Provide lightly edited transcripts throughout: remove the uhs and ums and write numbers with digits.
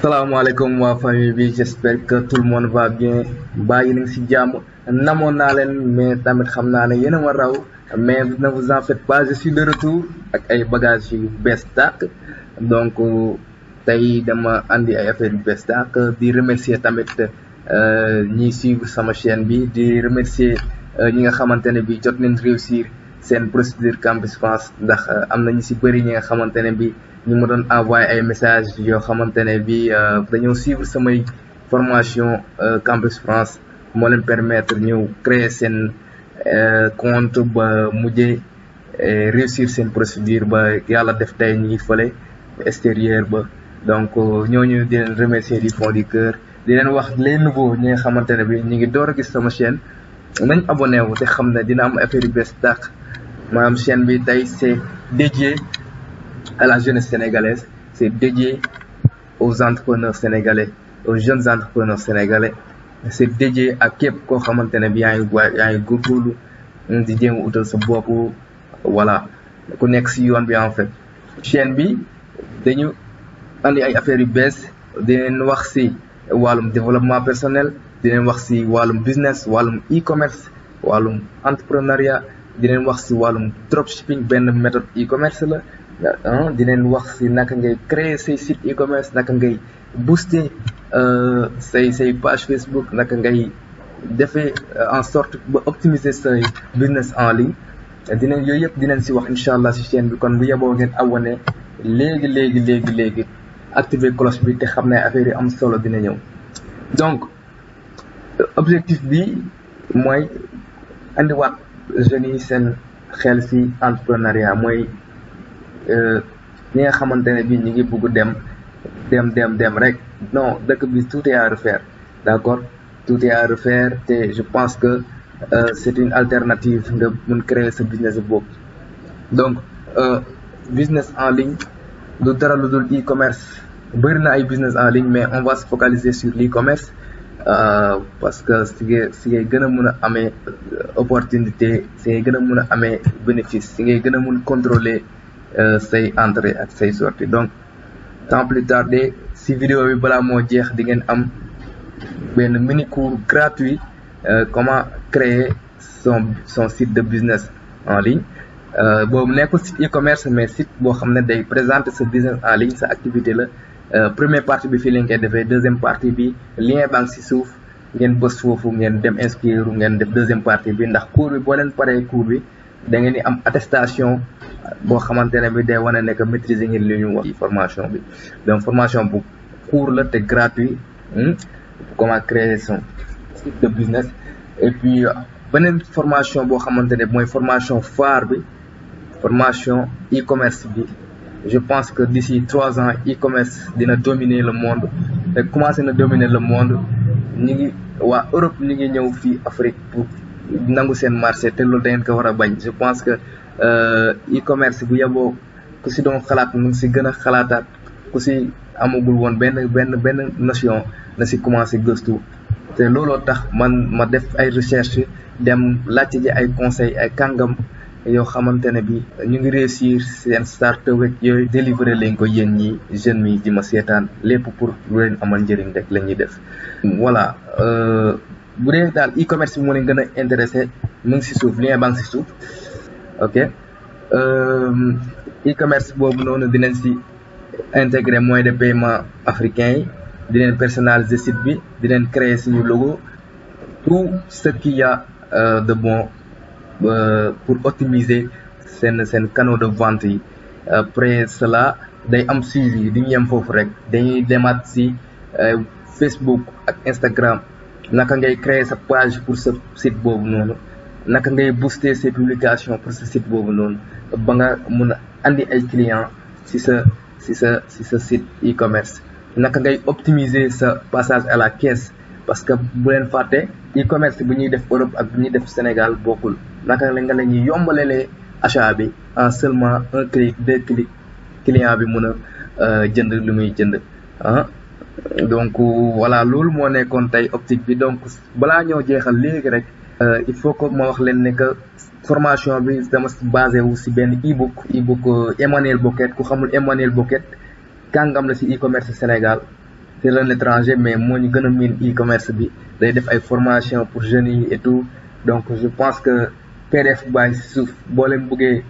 salaamaaleykum waa famille bi j'espère que tout le monde va bien bàyyi nañ ci jàmm namoon naa leen mais tamit xam naa ne yéen a ma raw mais ne vous en faites pas je suis de retour ak ay bagages yu bees tàq donc tey dama andi ay affaires yu bees tàq di remercier tamit ñiy suivre sama chaîne bi di remercier ñi nga xamante ne bi jot nañ réussir seen procédure Campus France ndax am na ñu ci bëri ñi nga xamante ne bi ñu ma doon envoyé ay messages yoo xamante ne bi dañoo suivre samay formation Campus France moo leen permettre ñëw créer seen compte ba mujjee réussir seen procédure ba yàlla def tey ñu ngi fële extérieur ba donc ñooñu di leen remercier du fond du cœur di leen wax les nouveaux ñi nga xamante ne bi ñu ngi door a gis sama chaîne nañ abonné wu te xam ne dina am affaire yu bees tàq maanaam chaîne bi tey c'est dédié à la jeunesse sénégalaise, c'est dédié aux entrepreneurs sénégalais, aux jeunes entrepreneurs sénégalais, c'est dédié à képp koo xamante ne bi yaa ngi góorgóorlu di jéem a utal sa bopp voilà ku nekk ci yoon bi en fait. chaîne bi dañu andi ay affaires yu bees di leen wax ci wàllum développement personnel di leen wax ci wàllum business wàllum e-commerce wàllum entrepreneuriat di leen wax ci wàllum dropshipping benn méthode e-commerce la. di leen wax ci naka ngay créer say site e-commerce naka ngay booster say page Facebook naka ngay defee en sorte ba optimiser say business en ligne dinañ yooyu yëpp dinañ ci wax incha allah ci chaîne bi kon bu yeboo ngeen abonné léegi activer cloche bi te xam ne affaire yi am solo dina ñëw. donc objectif bi mooy andiwaat jeunes yi seen xel ci entrepreneuriat mooy. ñi nga xamante ne bii ñi ngi bëgg dem rek non dëkk bi tout est à refaire d'accord tout est à refaire te je pense que c'est une alternative nga mun créer sa business bopp donc business en ligne du dara lu dul e-commerce bëri na ay business en ligne mais on va se focaliser sur l'e-commerce parce que si ngay gën a mun a amee opportunité si ngay gën a mun a amee bénéfice si ngay gën a mun contrôler say entrée ak say sortie donc sans plus tarder si vidéo bi balaa moo jeex di ngeen am benn mini cours gratuit comment créer son site de business en ligne boobu nekkul site e-commerce mais site boo xam ne day présenter sa business en ligne sa activité la première partie bi fii lañ koy defee deuxième partie bi lien baa ngi si suuf ngeen bës foofu ngeen dem inscrire ngeen def deuxième partie bi ndax cours bi boo leen paree cours bi da ngeen di am attestation boo xamante ne bi day wane ne que maîtriser ngeen li ñu wax ci formation bi donc formation bu court la te gratuit comment créer son site de business et puis beneen formation boo xamante ne mooy formation phare bi formation e-commerce bi je pense que d'ici 3 ans e-commerce dina dominer le monde te commencé na dominer le monde ñi ngi waa Europe ñi ngi ñëw fii Afrique pour nangu seen marché te loolu da ngeen ko war a bañ je pense que e-commerce bu yeboo ku ci doon xalaat mu ngi ci gën a xalaataat ku ci amagul woon benn notion na ci commencé gëstu te looloo tax man ma def ay recherche dem laajte ji ay conseils ay kàngam yoo xamante ne bi ñu ngi réussir seen start-up yooyu délivrer leen ko yéen ñi jeunes mi di ma seetaan lépp pour lu leen amal njëriñ rek la ñuy def voilà bu dee daal e-commerce bi moo leen gën a intéressé mu ngi ci suuf lien baa ngi ci suuf ok e-commerce boobu noonu dinañ ci intégrer moyen de paiement africain yi dinañ personnaliser site bi dinañ créer suñu logo tout ce qu'il y a de bon pour optimiser seen canaux de vente yi après cela day am suivi di ñu yem foofu rek dañuy demaat ci Facebook ak Instagram naka ngay créer sa page pour sa site boobu noonu naka ngay booster ses publications pour sa site boobu noonu ba nga mun a andi ay clients ci sa site e-commerce naka ngay optimiser sa passage à la caisse parce que bu leen fàtte e-commerce bu ñuy def Europe ak bu ñuy def Sénégal bokkul naka la nga la ñuy yombalelee achat bi en seulement un clic 2 clics client bi mun a jënd lu muy jënd donc voilà loolu moo nekkoon tey optique bi donc balaa ñoo jeexal léegi rek il faut que ma wax leen ne que formation bi dama basé wu ci benn e-book Emmanuel Boquet ku xamul Emmanuel Boquet kàngam la ci e-commerce Sénégal c'est un étranger mais moo ñu gën a miin e-commerce bi day def ay formation pour jeunes yi et tout donc je pense que PDF baa ngi si suuf boo leen bëggee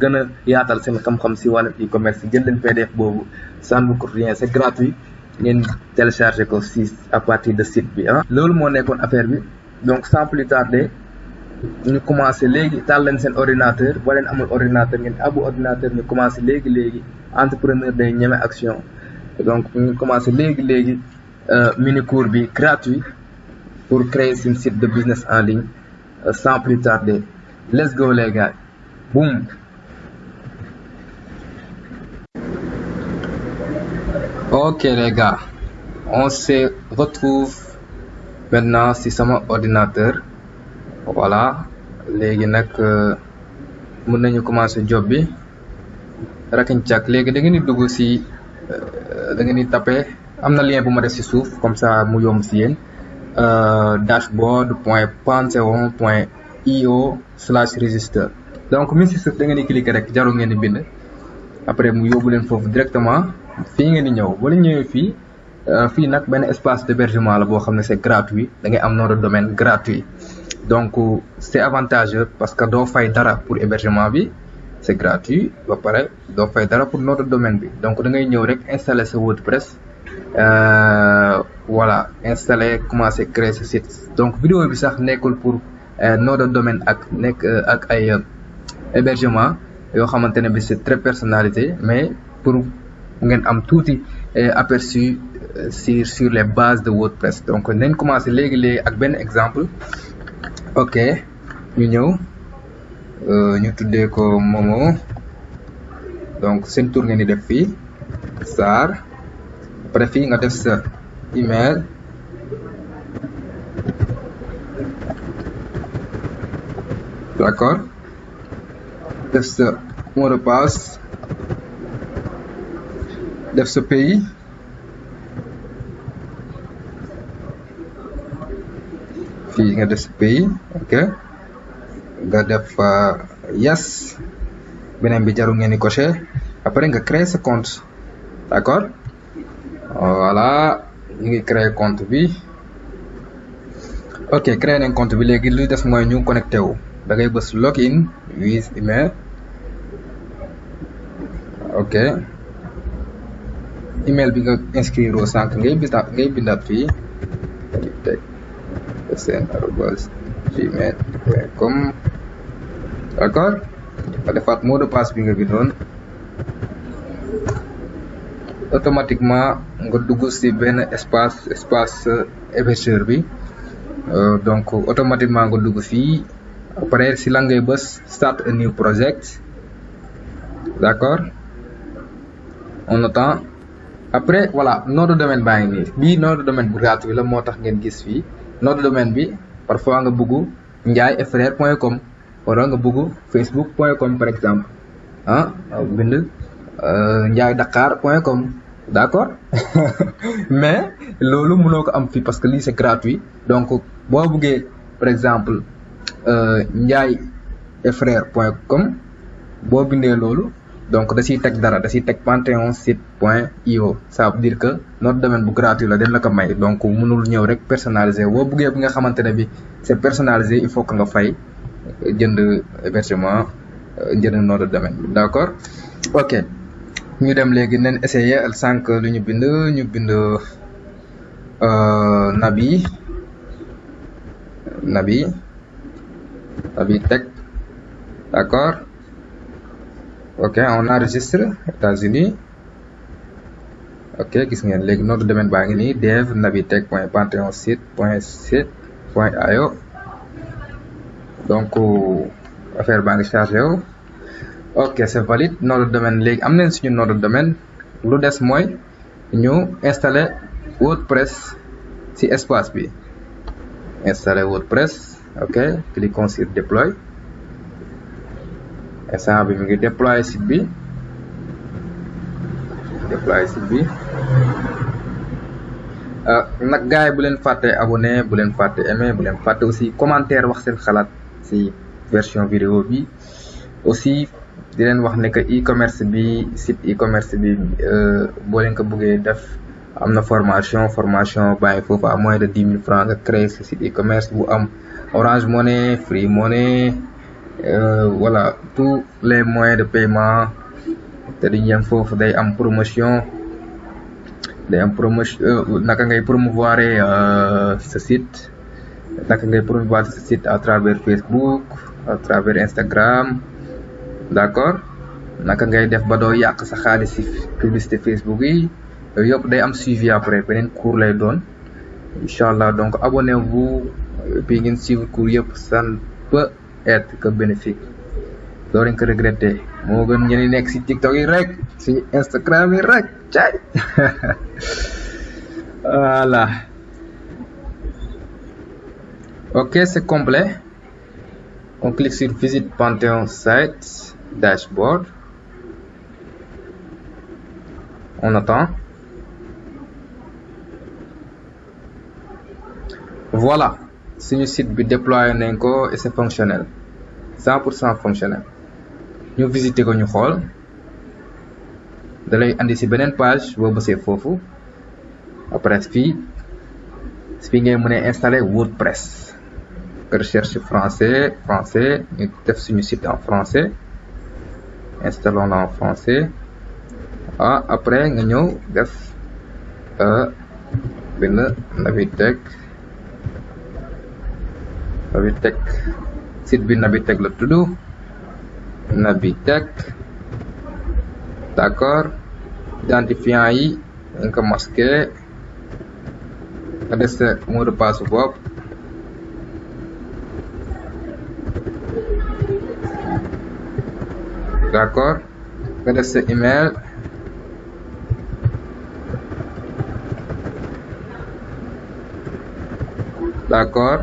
gën a yaatal seen xam-xam si wàllum e-commerce jël leen PDF boobu ça ne vous coûte rien c'est gratuit ngeen télécharger ko si à partir de site bi ah. loolu moo nekkoon affaire bi donc sans plus tarder ñu commencé léegi taal leen seen ordinateur boo leen amul ordinateur ngeen abu ordinateur ñu commencé léegi entrepreneur day ñeme action donc ñu commencé léegi mini cours bi gratuit pour créer un site de business en ligne sans plus tarder. Let's go les gars. Boum. Ok les gars, on se retrouve maintenant sur sama ordinateur. Voilà, léegi nag mën nañu commencer job bi rakincak léegi da ngeen di dugg si da ngeen di taper am na lien bu ma def si suuf comme ça mu yomb si yéen dashboard.pantheon.io/register donc mi si suuf da ngeen di cliquer rek jarul ngeen di bind après mu yóbbu leen foofu directement fii ngeen di ñëw wala ñëwee fii nag benn espace d'hébergement la boo xam ne c'est gratuit da ngay am nom de domaine gratuit donc c'est avantageux parce que doo fay dara pour hébergement bi c'est gratuit ba pare doo fay dara pour nom de domaine bi donc da ngay ñëw rek installer sa WordPress voilà installer commencer créer ce site donc vidéo bi sax nekkul pour nom de domaine ak ay hébergement yoo xamante ne bi c'est très personnalisé mais pour ngeen am tuuti aperçu sur les bases de WordPress donc nañ commencer léegi ak benn exemple ok ñu ñëw ñu tuddee ko Momo donc seen tour ngeen di def fii Sarr après fii nga def sa email d'accord def sa mot de passe def sa pays fii nga def sa pays ok nga def yes beneen bi jarul ngeen di cocher après nga créer sa compte d'accord voilà ñu ngi créer compte bi ok créer nañ compte bi léegi lu des mooy ñu connecté wu da ngay bës login with email ok email bi nga inscrire au sànq ngay bindaat fii sn@gmail.com d'accord nga defaat mot de passe bi nga bindoon automatiquement nga dugg ci benn espace hébergeur bi donc automatiquement nga dugg fii après ci la ngay bës start a new project d'accord on attend après voilà nom de domaine baa ngi nii bii nom de domaine bu gratuit la moo tax ngeen gis fii nom de domaine bi parfois nga bëgg ndiayefrère.com wala nga bëgg facebook.com par exemple bind ndiaydakar.com d'accord mais loolu mënoo ko am fii parce que lii c'est gratuit donc boo bëggee par exemple ndiayefrère.com boo bindee loolu donc da ciy teg dara da ciy teg pantheonsite.io ça veut dire que notre domaine bu gratuit la den la ko may donc mënul ñëw rek personnalisé boo bëggee bi nga xamante ne bi c'est personnalisé il faut que nga fay jënd hébergement jënd nom de domaine bi d'accord ok ñu dem léegi nañ essayer al sànq lu ñu bind Nabi Tech d'accord ok on enregistre États-Unis ok gis ngeen léegi nom de domaine baa ngi nii dev nabitech.pantheonsite.io donc affaire baa ngi chargé wu ok c'est valide nom de domaine léegi am nañ suñu nom de domaine lu des mooy ñu installer WordPress ci espace bi installer WordPress ok cliquons sur déploy instant bi mi ngi déployer site bi nag gars yi bu leen fàtte abonné bu leen fàtte aimer bu leen fàtte aussi commentaire wax seen xalaat ci version vidéo bi aussi di leen wax ne que e-commerce bi site e-commerce bi boo leen ko bëggee def am na formation bàyyi foofu à moins de 10 000 francs nga créer ce site e-commerce bu am Orange Money, Free Money, voilà tous les moyens de paiement te duñ yem foofu day am promotion naka ngay promouvoir ce site à travers Facebook, à travers Instagram, d'accord naka ngay def ba doo yàq sa xaalis ci publicité Facebook yi yooyu yëpp day am suivi après beneen cours lay doon inchallah. Donc abonnez-vous puis ngeen suivre cours yëpp, ça ne peut être que bénéfique, doo leen ko regretter. moo gën ñeneen nekk ci TikTok yi rek ci Instagram yi rek caay voilà. Ok, c'est complet. On clique sur visite Panthéon site dashboard. On attend. Voilà, suñu site bi déployé nañ ko et c'est fonctionnel, 100% fonctionnel. ñu visiter ko ñu xool, da lay andi ci beneen page boo bësee foofu. Après fii ngay mën a installer WordPress. Recherche français ñu def suñu site en français, installons-le en français. Après nga ñëw def benn Nabitech site bi Nabitech la tudd, Nabitech, d'accord. Identifiant yi nga ko masqué, nga def sa mot de passe bopp. D'accord, nga def sa email, d'accord.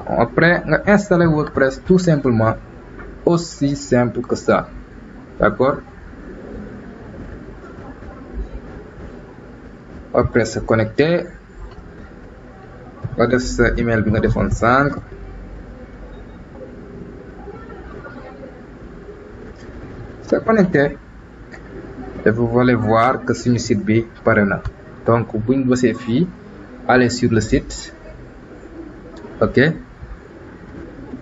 Après nga installer WordPress tout simplement, aussi simple que ça, d'accord. Après se connecter, nga def sa email bi nga defoon sànq, se connecter et vous allez voir que suñu site bi pare na. Donc buñ bësee fii, allez sur le site, ok.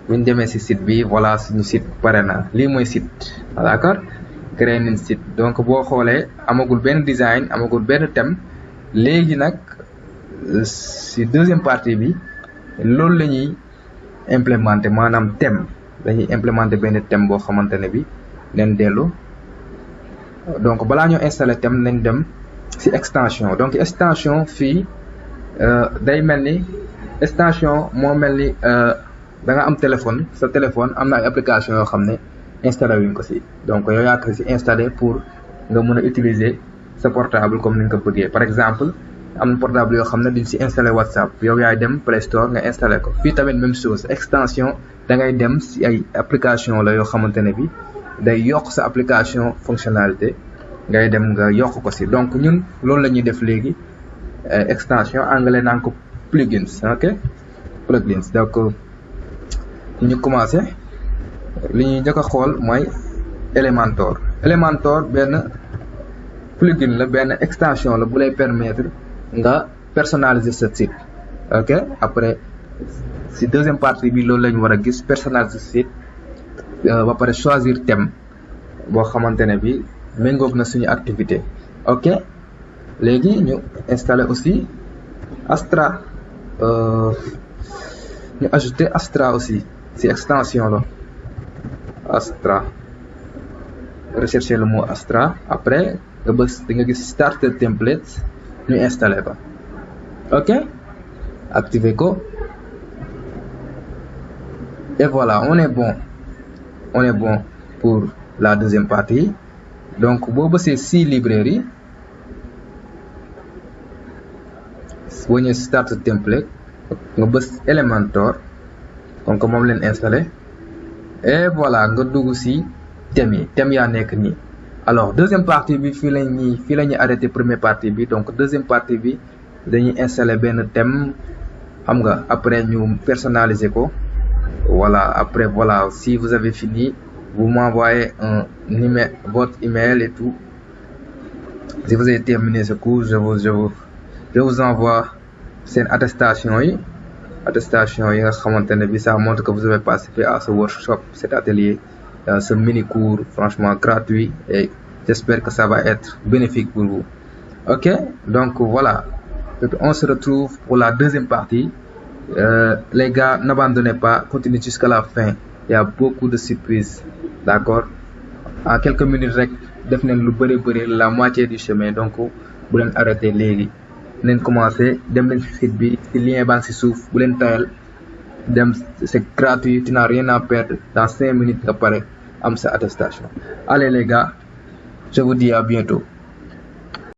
buñ demee ci site bi, voilà suñu site pare na. lii mooy site, d'accord. créé nañ site, donc boo xoolee amagul benn design, amagul benn thème. léegi nag ci deuxième partie bi loolu la ñuy implémenter, maanaam thème. dañuy implémenter benn thème boo xamante ne bi leen dellu. donc balaa ñoo installer thème nañ dem ci extension. donc extension fii day mel ni extension moo mel ni da nga am téléphone, sa téléphone am na ay application yoo xam ne installé wuñ ko ci. donc yow yaa ko ci installé pour nga mën a utiliser sa portable comme ni nga ko bëggee. par exemple am na portable yoo xam ne duñ ci installé WhatsApp, yow yaay dem Play Store nga installé ko. fii tamit même chose, extension da ngay dem ci ay application la yoo xamante ne bi day yokk sa application fonctionnalité, ngay dem nga yokk ko ci. donc ñun loolu la ñuy def léegi, extension anglais naan ko plugins, ok. plugins. donc ñu commencé, li ñuy njëkk a xool mooy Elementor. Elementor benn plugin la, benn extension la bu lay permettre nga personnaliser sa site, ok. après ci deuxième partie bi loolu lañu war a gis, personnaliser site ba pare choisir thème boo xamante ne bi méngoog na suñu activité, ok. léegi ñu installer aussi Astra, ñu ajouter Astra aussi ci extension la. Astra, rechercher le mot Astra, après nga bës di nga gis starter template, ñu installer ko, ok. activer ko et voilà, on est bon pour la deuxième partie. donc boo bësee ci librairie, boo ñëwee starter template nga bës Elementor, donc moom leen installé et voilà nga dugg ci thème yi. thème yaa nekk nii. alors deuxième partie bi fii la ñuy arrêté première partie bi. donc deuxième partie bi dañuy installer benn thème, xam nga. après ñu personnaliser ko, voilà. après voilà, si vous avez fini, vous m'envoyez votre email et tout, si vous avez terminé ce cours, je vous envoie cette attestation yi nga xamante ne bi ça montre que vous avez participé à ce workshop, cet atelier, ce mini cours franchement gratuit, et j'espère que ça va être bénéfique pour vous. Ok, donc voilà, on se retrouve pour la deuxième partie. Les gars, n'abandonnez pas, continuez jusqu'à la fin, il y a beaucoup de surprises, d'accord. En quelques minutes rek def nañ lu bëri la moitié du chemin, donc bu leen arrêté léegi nañ commencé dem leen ci site bi, ci lien baa ngi ci suuf, bu leen tayal dem, c'est gratuit, tu n'as rien à perdre, dans 5 minutes nga pare am sa attestation. Allez les gars, je vous dis à bientôt.